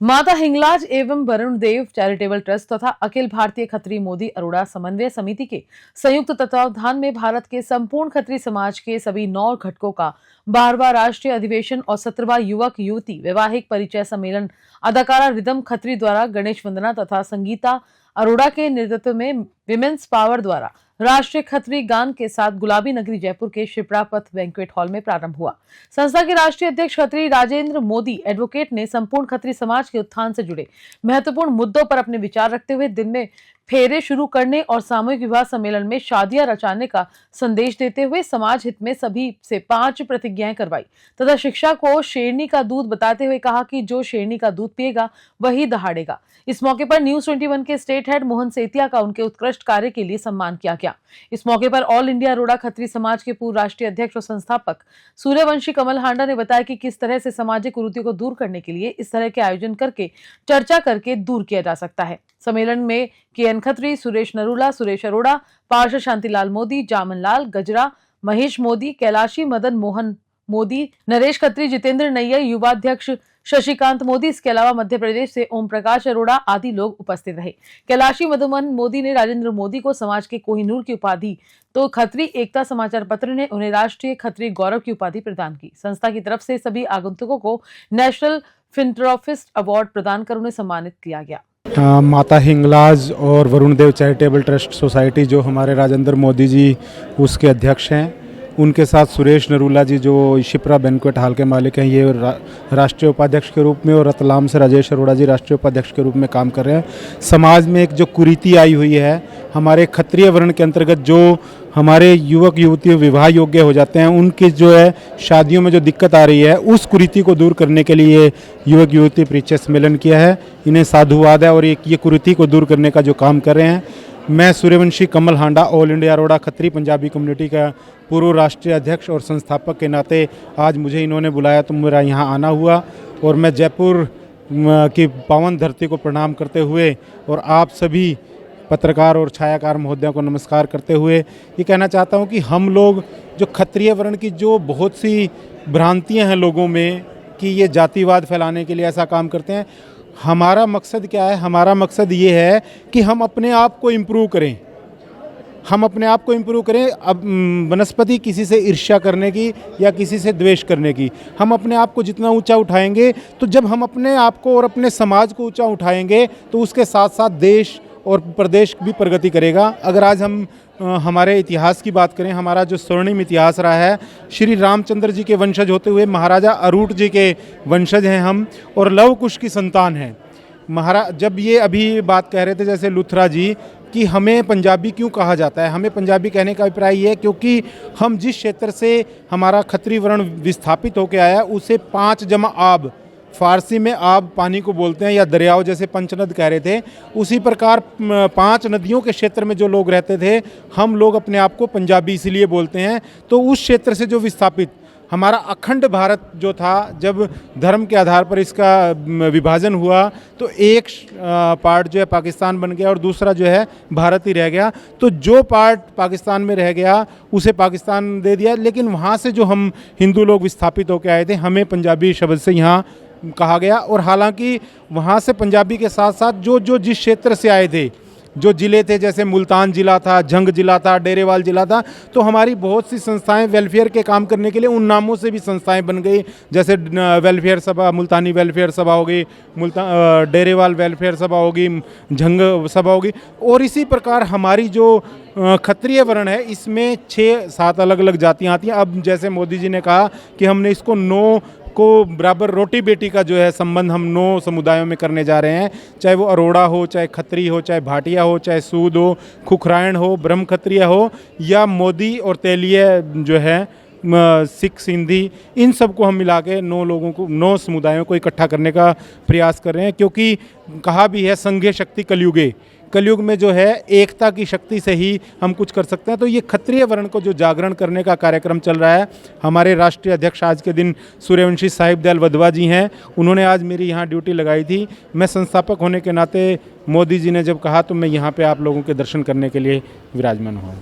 माता हिंगलाज एवं वरुण देव charitable trust तथा अखिल भारतीय खत्री मोदी अरोड़ा समन्वय समिति के संयुक्त तत्वावधान में भारत के संपूर्ण खत्री समाज के सभी 9 घटकों का 12वां राष्ट्रीय अधिवेशन और 17वां युवक युवती वैवाहिक परिचय सम्मेलन अदाकारा रिदम खत्री द्वारा गणेश वंदना तथा संगीता अरोड़ा के नेतृत्व में विमेंस पावर द्वारा राष्ट्रीय खत्री गान के साथ गुलाबी नगरी जयपुर के शिप्रा पथ बैंक्वेट हॉल में प्रारंभ हुआ। संस्था के राष्ट्रीय अध्यक्ष खत्री राजेंद्र मोदी एडवोकेट ने संपूर्ण खत्री समाज के उत्थान से जुड़े महत्वपूर्ण मुद्दों पर अपने विचार रखते हुए दिन में फेरे शुरू करने और सामूहिक विवाह सम्मेलन में शादियां रचाने का संदेश देते हुए समाज हित में सभी से 5 प्रतिज्ञाएं करवाई तथा शिक्षा को शेरनी का दूध बताते हुए कहा कि जो शेरनी का दूध पिएगा वही दहाड़ेगा। इस मौके पर न्यूज 21 के स्टेट हेड मोहन सेतिया का उनके उत्कृष्ट कार्य के लिए सम्मान किया गया। इस मौके पर ऑल इंडिया अरोड़ा खत्री समाज के पूर्व राष्ट्रीय अध्यक्ष और संस्थापक सूर्यवंशी कमल हांडा ने बताया कि किस तरह से सामाजिक कुरीतियों को दूर करने के लिए इस तरह के आयोजन करके चर्चा करके दूर किया जा सकता है। सम्मेलन में केएन खत्री, सुरेश नरूला, सुरेश अरोड़ा, पार्षद शांतिलाल मोदी, जामन लाल गजरा, महेश मोदी, कैलाशी मदन मोहन मोदी, नरेश खत्री, जितेंद्र नैयर, युवाध्यक्ष शशिकांत मोदी, इसके अलावा मध्य प्रदेश से ओम प्रकाश अरोड़ा आदि लोग उपस्थित रहे। कैलाशी मधुमन मोदी ने राजेंद्र मोदी को समाज के कोहिनूर की उपाधि तो खत्री एकता समाचार पत्र ने उन्हें राष्ट्रीय खत्री गौरव की उपाधि प्रदान की। संस्था की तरफ से सभी आगंतुकों को नेशनल फिलैंथ्रोपिस्ट अवार्ड प्रदान कर उन्हें सम्मानित किया गया। माता हिंगलाज और वरुण देव चैरिटेबल ट्रस्ट सोसाइटी जो हमारे राजेंद्र मोदी जी उसके अध्यक्ष हैं, उनके साथ सुरेश नरूला जी जो शिप्रा बैंक्वेट हॉल के मालिक हैं, ये राष्ट्रीय उपाध्यक्ष के रूप में, और रतलाम से राजेश अरोड़ा जी राष्ट्रीय उपाध्यक्ष के रूप में काम कर रहे हैं। समाज में एक जो कुरीति आई हुई है, हमारे क्षत्रिय वर्ण के अंतर्गत जो हमारे युवक युवती विवाह योग्य हो जाते हैं, उनकी जो है शादियों में जो दिक्कत आ रही है, उस कुरीति को दूर करने के लिए युवक युवती परिचय सम्मेलन किया है। इन्हें साधुवाद है और ये कुरीति को दूर करने का जो काम कर रहे हैं। मैं Suryavanshi Kamal Handa all India Arora Khatri Punjabi community का पूर्व राष्ट्रीय अध्यक्ष और संस्थापक के नाते आज मुझे इन्होंने बुलाया तो मेरा यहाँ आना हुआ, और मैं जयपुर की पावन धरती को प्रणाम करते हुए और आप सभी पत्रकार और छायाकार महोदयों को नमस्कार करते हुए ये कहना चाहता हूँ कि हम लोग जो क्षत्रिय वर्ण की जो बहुत सी भ्रांतियाँ हैं लोगों में कि ये जातिवाद फैलाने के लिए ऐसा काम करते हैं, हमारा मकसद क्या है? हमारा मकसद ये है कि हम अपने आप को इम्प्रूव करें, हम अपने आप को इम्प्रूव करें। अब वनस्पति किसी से ईर्ष्या करने की या किसी से द्वेष करने की, हम अपने आप को जितना ऊंचा उठाएंगे, तो जब हम अपने आप को और अपने समाज को ऊंचा उठाएंगे तो उसके साथ साथ देश और प्रदेश भी प्रगति करेगा। अगर आज हम हमारे इतिहास की बात करें, हमारा जो स्वर्णिम इतिहास रहा है, श्री रामचंद्र जी के वंशज होते हुए महाराजा अरूट जी के वंशज हैं हम, और लव कुश की संतान हैं। महाराज जब ये अभी बात कह रहे थे जैसे लुथरा जी कि हमें पंजाबी क्यों कहा जाता है, हमें पंजाबी कहने का अभिप्राय ये है क्योंकि हम जिस क्षेत्र से हमारा खत्री वर्ण विस्थापित होकर आया उसे 5 जमा आब, फारसी में आब पानी को बोलते हैं, या दरियाओं जैसे पंचनद कह रहे थे, उसी प्रकार 5 नदियों के क्षेत्र में जो लोग रहते थे, हम लोग अपने आप को पंजाबी इसलिए बोलते हैं। तो उस क्षेत्र से जो विस्थापित हमारा अखंड भारत जो था, जब धर्म के आधार पर इसका विभाजन हुआ तो एक पार्ट जो है पाकिस्तान बन गया और दूसरा जो है भारत ही रह गया। तो जो पार्ट पाकिस्तान में रह गया उसे पाकिस्तान दे दिया, लेकिन वहाँ से जो हम हिंदू लोग विस्थापित होकर आए थे, हमें पंजाबी शब्द से यहाँ कहा गया। और हालांकि वहाँ से पंजाबी के साथ साथ जो जिस क्षेत्र से आए थे, जो ज़िले थे, जैसे मुल्तान ज़िला था, झंग ज़िला था, डेरेवाल ज़िला था, तो हमारी बहुत सी संस्थाएं वेलफेयर के काम करने के लिए उन नामों से भी संस्थाएं बन गई, जैसे वेलफेयर सभा, मुल्तानी वेलफेयर सभा होगी, डेरेवाल वेलफेयर सभा होगी, झंग सभा होगी। और इसी प्रकार हमारी जो क्षत्रिय वर्ण है, इसमें 6-7 अलग अलग जातियाँ आती हैं। अब जैसे मोदी जी ने कहा कि हमने इसको 9 को बराबर रोटी बेटी का जो है संबंध हम 9 समुदायों में करने जा रहे हैं, चाहे वो अरोड़ा हो, चाहे खत्री हो, चाहे भाटिया हो, चाहे सूद हो, खुखरायण हो, ब्रह्म क्षत्रिय हो, या मोदी और तेलिय जो है सिख सिंधी, इन सब को हम मिला के 9 लोगों को, 9 समुदायों को इकट्ठा करने का प्रयास कर रहे हैं। क्योंकि कहा भी है संघे शक्ति कलयुगे, कलयुग में जो है एकता की शक्ति से ही हम कुछ कर सकते हैं। तो ये क्षत्रिय वर्ण को जो जागरण करने का कार्यक्रम चल रहा है, हमारे राष्ट्रीय अध्यक्ष आज के दिन सूर्यवंशी साहिब दयाल वधवा जी हैं, उन्होंने आज मेरी यहाँ ड्यूटी लगाई थी। मैं संस्थापक होने के नाते मोदी जी ने जब कहा तो मैं यहाँ पे आप लोगों के दर्शन करने के लिए विराजमान हुआ।